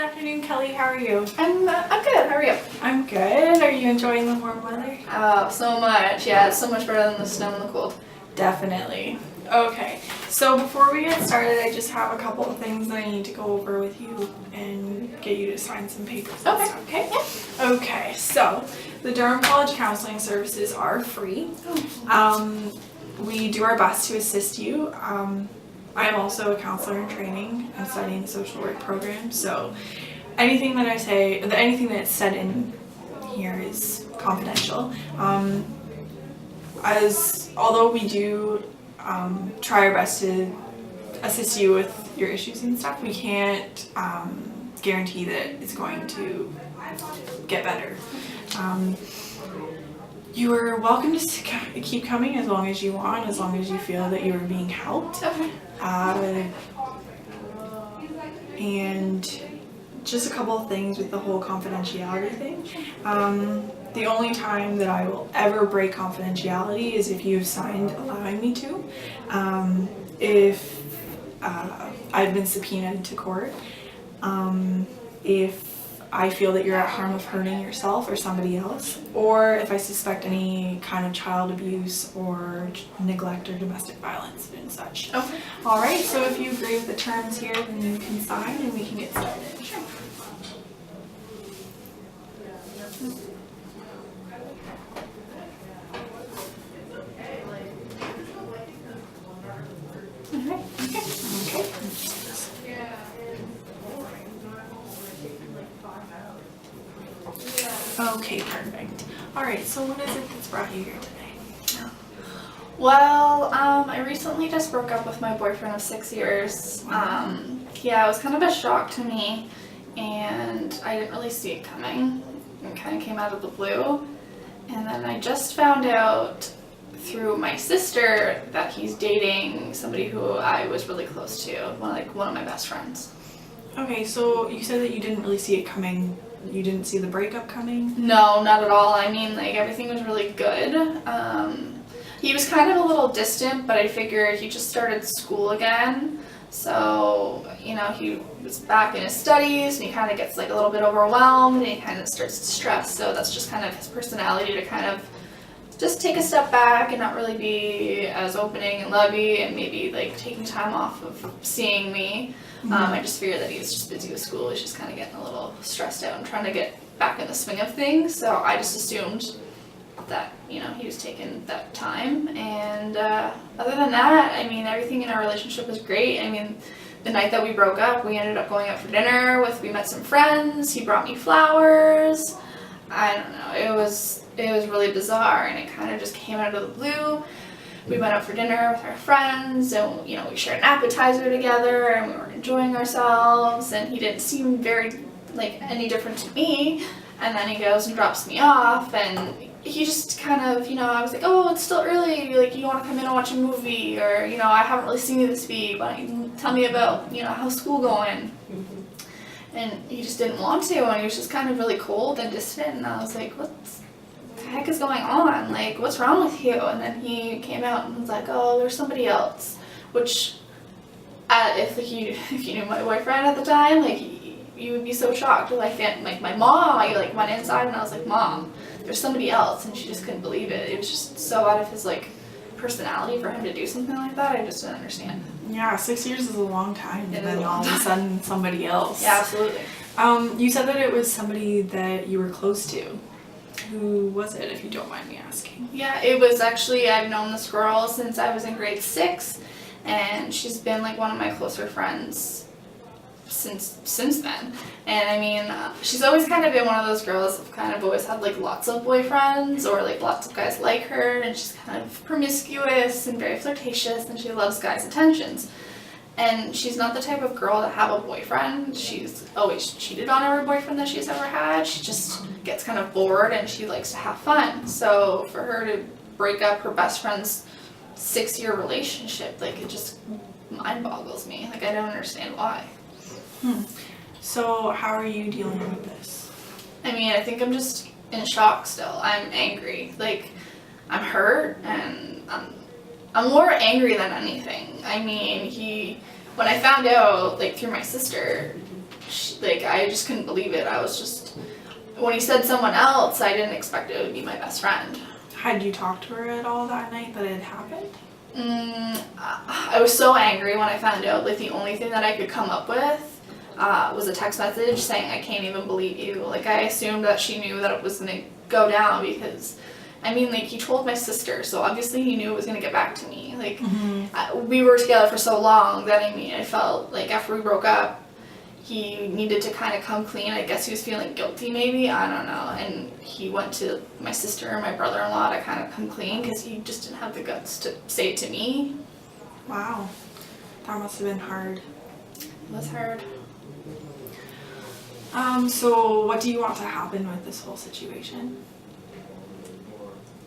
afternoon, Kelly. How are you? I'm good. How are you? I'm good. Are you enjoying the warm weather? Oh, so much. Yeah, it's so much better than the snow and the cold. Definitely. Okay, so before we get started, I just have a couple of things that I need to go over with you and get you to sign some papers. Okay. Okay? Yeah. Okay, so the Durham College Counseling Services are free. We do our best to assist you. I am also a counselor in training. I'm studying the social work program, so anything that I say, anything that's said in here is confidential. Although we do try our best to assist you with your issues and stuff, we can't guarantee that it's going to get better. You are welcome to keep coming as long as you want, as long as you feel that you are being helped. Okay. And just a couple of things with the whole confidentiality thing. The only time that I will ever break confidentiality is if you've signed allowing me to. If I've been subpoenaed to court. If I feel that you're at harm of hurting yourself or somebody else, or if I suspect any kind of child abuse or neglect or domestic violence and such. Okay. All right, so if you agree with the terms here, then you can sign and we can get started. Sure. Okay. Okay, perfect. All right, so what is it that's brought you here today? Well, I recently just broke up with my boyfriend of 6 years. Yeah, it was kind of a shock to me, and I didn't really see it coming. It kind of came out of the blue. And then I just found out through my sister that he's dating somebody who I was really close to, one of my best friends. Okay, so you said that you didn't really see it coming. You didn't see the breakup coming? No, not at all. I mean, everything was really good. He was kind of a little distant, but I figured he just started school again. So, he was back in his studies and he kind of gets a little bit overwhelmed and he kind of starts to stress. So that's just kind of his personality to kind of just take a step back and not really be as opening and lovey and maybe taking time off of seeing me. I just figured that he was just busy with school. He's just kind of getting a little stressed out and trying to get back in the swing of things. So I just assumed that, he was taking that time. And other than that, everything in our relationship was great. The night that we broke up, we ended up going out for dinner we met some friends. He brought me flowers. I don't know. It was really bizarre, and it kind of just came out of the blue. We went out for dinner with our friends, and we shared an appetizer together, and we were enjoying ourselves. And he didn't seem very any different to me. And then he goes and drops me off, and he just kind of, I was like, oh, it's still early. You want to come in and watch a movie, or I haven't really seen you this week. Why don't you tell me about how's school going? And he just didn't want to, and he was just kind of really cold and distant. And I was like, what the heck is going on? What's wrong with you? And then he came out and was like, oh, there's somebody else. Which, if you knew my boyfriend at the time, you would be so shocked. My mom, I went inside and I was like, Mom, there's somebody else, and she just couldn't believe it. It was just so out of his personality for him to do something like that. I just didn't understand. Yeah, 6 years is a long time, and then all of a sudden somebody else. Yeah, absolutely. You said that it was somebody that you were close to. Who was it, if you don't mind me asking? Yeah, it was actually, I've known this girl since I was in grade 6, and she's been one of my closer friends since then. And she's always kind of been one of those girls who've kind of always had lots of boyfriends, or lots of guys like her, and she's kind of promiscuous and very flirtatious, and she loves guys' attentions. And she's not the type of girl to have a boyfriend. She's always cheated on every boyfriend that she's ever had. She just gets kind of bored and she likes to have fun. So for her to break up her best friend's 6-year relationship, it just mind boggles me. I don't understand why. So how are you dealing with this? I think I'm just in shock still. I'm angry. I'm hurt, and I'm more angry than anything. When I found out, through my sister, I just couldn't believe it. I was just, when he said someone else, I didn't expect it would be my best friend. Had you talked to her at all that night that it happened? I was so angry when I found out. Like, the only thing that I could come up with was a text message saying, I can't even believe you. Like, I assumed that she knew that it was going to go down because, I mean, like, he told my sister, so obviously he knew it was going to get back to me. Like, we were together for so long that, I mean, I felt like after we broke up, he needed to kind of come clean. I guess he was feeling guilty maybe, I don't know. And he went to my sister and my brother-in-law to kind of come clean because he just didn't have the guts to say it to me. Wow. That must have been hard. It was hard. So what do you want to happen with this whole situation?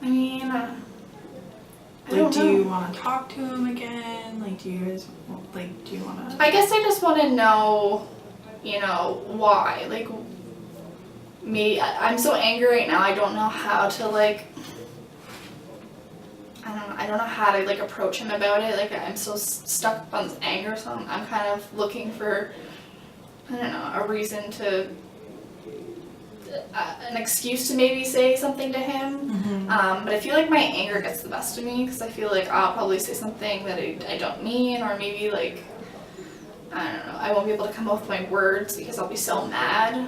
I mean, I Like, don't do know. you want to talk to him again? Like, do you guys, like, do you want to? I guess I just want to know, you know, why. Like, I'm so angry right now, I don't know how to, like, I don't know how to, like, approach him about it. Like, I'm so stuck on this anger, so I'm kind of looking for, I don't know, a reason to, an excuse to maybe say something to him. But I feel like my anger gets the best of me because I feel like I'll probably say something that I don't mean, or maybe, like, I don't know, I won't be able to come up with my words because I'll be so mad.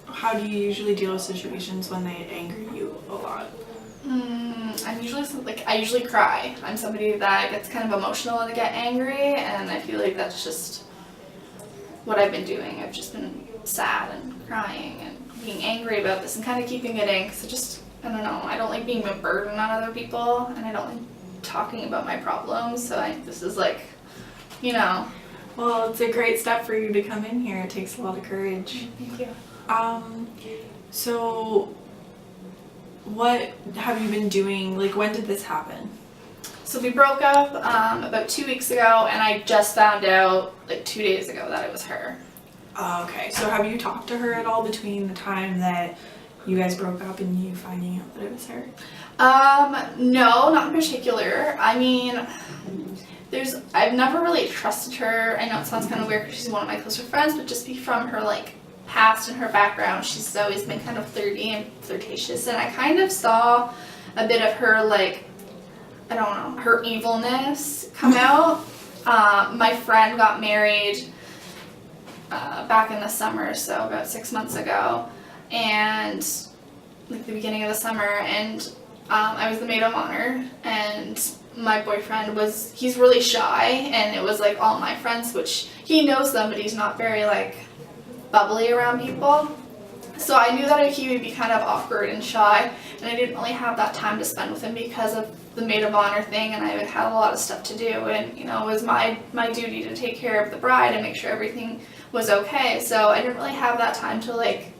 How do you usually deal with situations when they anger you a lot? I usually cry. I'm somebody that gets kind of emotional when I get angry, and I feel like that's just what I've been doing. I've just been sad and crying and being angry about this and kind of keeping it in because I don't know, I don't like being a burden on other people, and I don't like talking about my problems, so this is like, you know. Well, it's a great step for you to come in here. It takes a lot of courage. Thank you. So what have you been doing? Like, when did this happen? So we broke up about 2 weeks ago, and I just found out like 2 days ago that it was her. Okay, so have you talked to her at all between the time that you guys broke up and you finding out that it was her? No, not in particular. I mean, I've never really trusted her. I know it sounds kind of weird because she's one of my closer friends, but just from her, like, past and her background, she's always been kind of flirty and flirtatious, and I kind of saw a bit of her, like, I don't know, her evilness come out. My friend got married back in the summer, so about 6 months ago, and like the beginning of the summer, and I was the maid of honor, and my boyfriend he's really shy, and it was like all my friends, which he knows them, but he's not very, like, bubbly around people. So I knew that he would be kind of awkward and shy, and I didn't really have that time to spend with him because of the maid of honor thing, and I had a lot of stuff to do, and, you know, it was my duty to take care of the bride and make sure everything was okay. So I didn't really have that time to, like,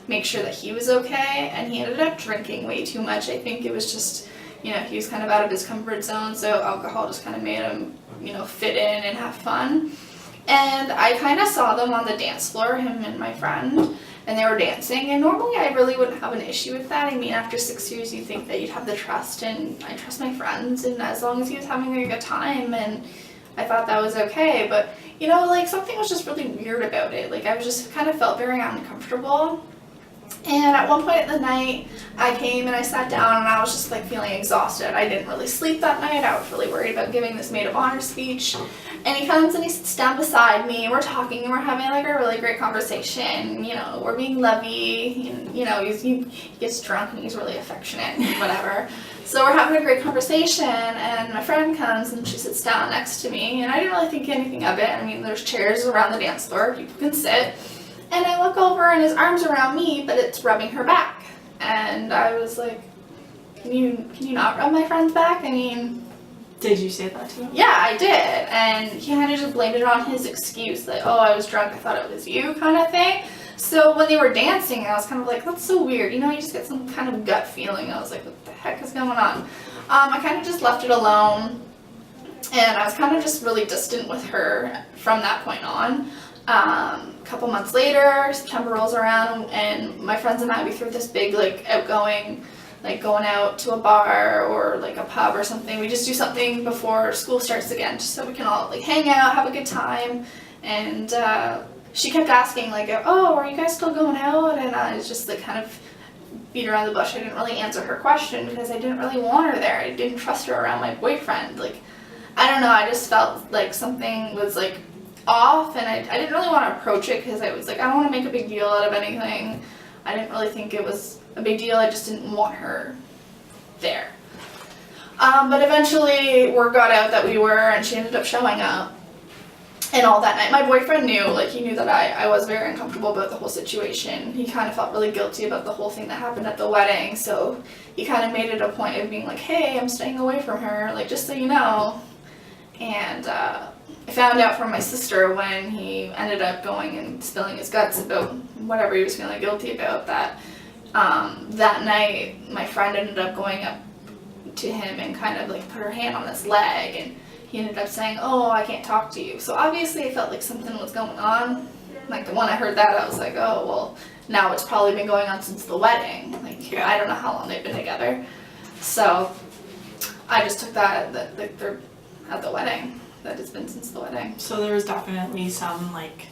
make sure that he was okay, and he ended up drinking way too much. I think it was just, you know, he was kind of out of his comfort zone, so alcohol just kind of made him, you know, fit in and have fun. And I kind of saw them on the dance floor, him and my friend, and they were dancing, and normally I really wouldn't have an issue with that. I mean, after 6 years, you think that you'd have the trust, and I trust my friends, and as long as he was having a good time, and I thought that was okay. But, you know, like, something was just really weird about it. Like, I was just kind of felt very uncomfortable. And at one point in the night, I came and I sat down, and I was just, like, feeling exhausted. I didn't really sleep that night. I was really worried about giving this maid of honor speech. And he comes and he sits down beside me, and we're talking, and we're having, like, a really great conversation. You know, we're being lovey, and, you know, he gets drunk and he's really affectionate and whatever. So we're having a great conversation, and my friend comes and she sits down next to me, and I didn't really think anything of it. I mean, there's chairs around the dance floor, people can sit. And I look over, and his arm's around me, but it's rubbing her back. And I was like, can you not rub my friend's back? I mean... Did you say that to him? Yeah, I did. And he kind of just blamed it on his excuse, that, oh, I was drunk, I thought it was you, kind of thing. So when they were dancing, I was kind of like, that's so weird. You know, you just get some kind of gut feeling. I was like, what the heck is going on? I kind of just left it alone. And I was kind of just really distant with her from that point on. A couple months later, September rolls around, and my friends and I, we threw this big, like, outgoing, like, going out to a bar or, like, a pub or something. We just do something before school starts again, just so we can all, like, hang out, have a good time. And she kept asking like, oh, are you guys still going out? And I was just like kind of beat around the bush. I didn't really answer her question because I didn't really want her there. I didn't trust her around my boyfriend. Like, I don't know, I just felt like something was like off, and I didn't really want to approach it because I was like, I don't want to make a big deal out of anything. I didn't really think it was a big deal. I just didn't want her there. But eventually word got out that we were, and she ended up showing up. And all that night, my boyfriend knew, like, he knew that I was very uncomfortable about the whole situation. He kind of felt really guilty about the whole thing that happened at the wedding, so he kind of made it a point of being like, hey, I'm staying away from her, like, just so you know. And I found out from my sister when he ended up going and spilling his guts about whatever he was feeling guilty about, that that night my friend ended up going up to him and kind of like put her hand on his leg, and he ended up saying, oh, I can't talk to you. So obviously I felt like something was going on. Like, when I heard that, I was like, oh, well, now it's probably been going on since the wedding. Like, I don't know how long they've been together. So I just took that like they're at the wedding, that it's been since the wedding. So there was definitely some like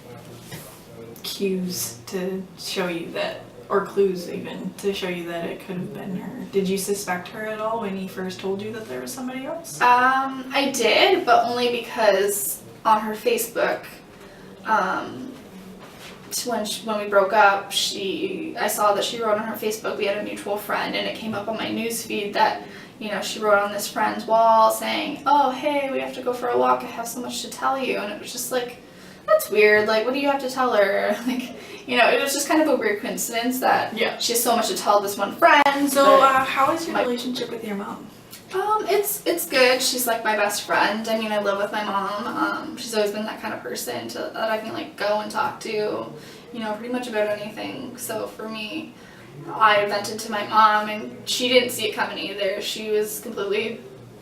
cues to show you that, or clues even, to show you that it could have been her. Did you suspect her at all when he first told you that there was somebody else? I did, but only because on her Facebook, when we broke up, I saw that she wrote on her Facebook, we had a mutual friend, and it came up on my news feed that, you know, she wrote on this friend's wall saying, oh, hey, we have to go for a walk, I have so much to tell you. And it was just like, that's weird, like, what do you have to tell her? Like, you know, it was just kind of a weird coincidence that she has so much to tell this one friend. So how is your relationship with your mom? It's good. She's like my best friend. I mean, I live with my mom. She's always been that kind of person that I can like go and talk to, you know, pretty much about anything. So for me, I vented to my mom, and she didn't see it coming either. She was completely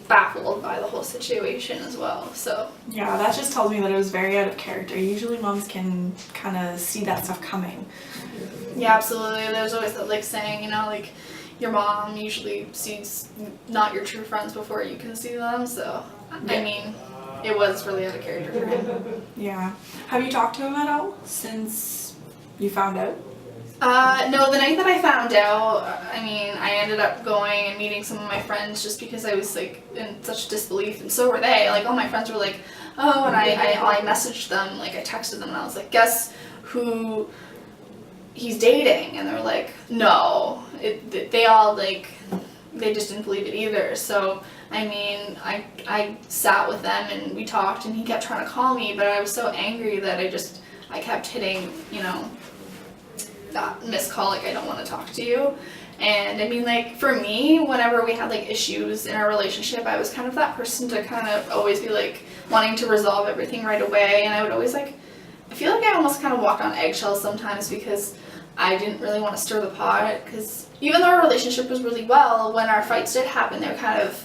baffled by the whole situation as well. So yeah, that just tells me that it was very out of character. Usually moms can kind of see that stuff coming. Yeah, absolutely. There's always that like saying, you know, like your mom usually sees not your true friends before you can see them. So I mean, it was really out of character for him. Yeah. Have you talked to him at all since you found out? No, the night that I found out, I mean, I ended up going and meeting some of my friends just because I was like in such disbelief, and so were they. Like, all my friends were like, oh, and I messaged them, like I texted them, and I was like, guess who he's dating? And they were like, no. They all like, they just didn't believe it either. So I mean, I sat with them and we talked, and he kept trying to call me, but I was so angry that I kept hitting, you know, that missed call, like I don't want to talk to you. And I mean, like, for me, whenever we had like issues in our relationship, I was kind of that person to kind of always be like wanting to resolve everything right away, and I would always like, I feel like I almost kind of walked on eggshells sometimes because I didn't really want to stir the pot, because even though our relationship was really well, when our fights did happen, they were kind of,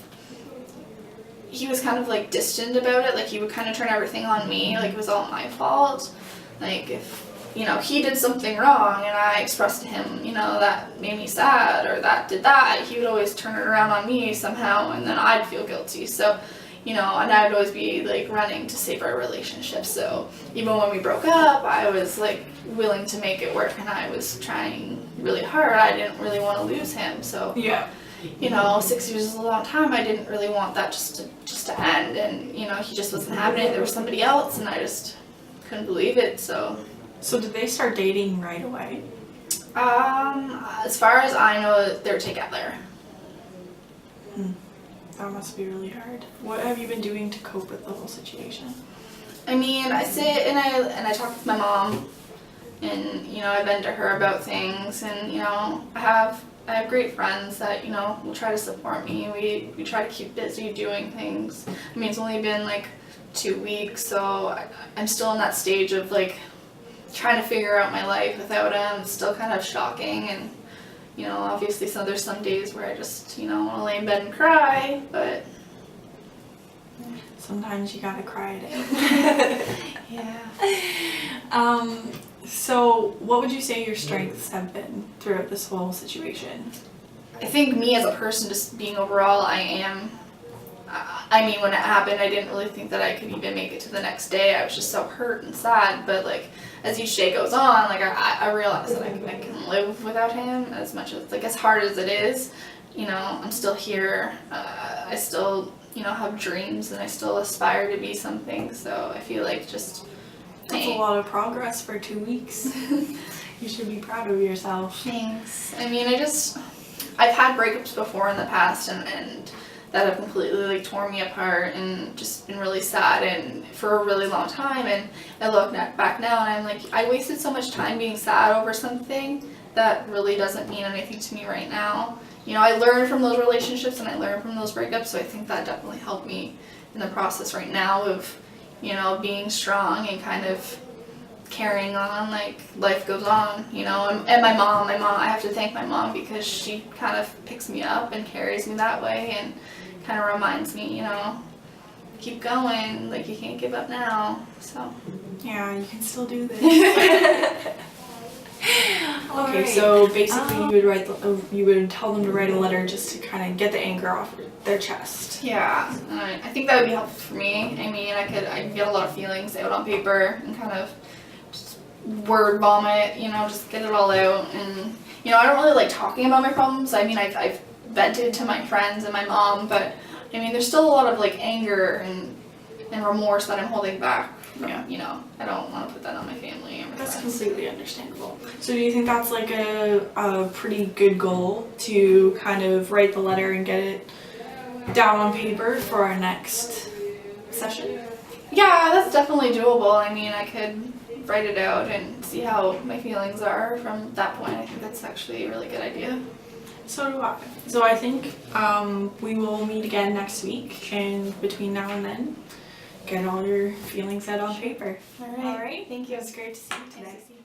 he was kind of like distant about it, like he would kind of turn everything on me, like it was all my fault. Like, if, you know, he did something wrong and I expressed to him, you know, that made me sad or that did that, he would always turn it around on me somehow, and then I'd feel guilty. So, you know, and I would always be like running to save our relationship. So even when we broke up, I was like willing to make it work, and I was trying really hard. I didn't really want to lose him. So Yeah. you know, 6 years is a long time. I didn't really want that just to end, and you know, he just wasn't having it. There was somebody else, and I just couldn't believe it. So did they start dating right away? as far as I know, they're together. That must be really hard. What have you been doing to cope with the whole situation? I mean, I sit and I talk with my mom, and you know, I vent to her about things, and you know, I have great friends that, you know, will try to support me. We try to keep busy doing things. I mean, it's only been like 2 weeks, so I'm still in that stage of like trying to figure out my life without him. It's still kind of shocking, and you know, obviously, so there's some days where I just, you know, want to lay in bed and cry, but Sometimes you gotta cry it out. yeah. So what would you say your strengths have been throughout this whole situation? I think me as a person, just being overall, I am, I mean, when it happened, I didn't really think that I could even make it to the next day. I was just so hurt and sad. But like, as each day goes on, like I realized that I can live without him as much as, like, as hard as it is. You know, I'm still here. I still, you know, have dreams, and I still aspire to be something. So I feel like just. That's a lot of progress for 2 weeks. You should be proud of yourself. Thanks. I mean, I've had breakups before in the past, and that have completely like torn me apart and just been really sad and for a really long time. And I look back now and I'm like, I wasted so much time being sad over something that really doesn't mean anything to me right now. You know, I learned from those relationships and I learned from those breakups, so I think that definitely helped me in the process right now of, you know, being strong and kind of carrying on, like life goes on, you know. And my mom, I have to thank my mom because she kind of picks me up and carries me that way and kind of reminds me, you know, keep going, like you can't give up now. So yeah, you can still do this. Okay, so basically you would tell them to write a letter just to kind of get the anger off their chest. Yeah, I think that would be helpful for me. I mean, I can get a lot of feelings out on paper and kind of just word vomit, you know, just get it all out. And you know, I don't really like talking about my problems. I mean, I've vented to my friends and my mom, but I mean, there's still a lot of like anger and remorse that I'm holding back. Yeah. You know, I don't want to put that on my family or my That's friends. completely understandable. So do you think that's like a pretty good goal to kind of write the letter and get it down on paper for our next session? Yeah, that's definitely doable. I mean, I could write it out and see how my feelings are from that point. I think that's actually a really good idea. So do I. So I think we will meet again next week, and between now and then, get all your feelings out on paper. All right. All right. Thank you. It was great to see you today. Nice to see you.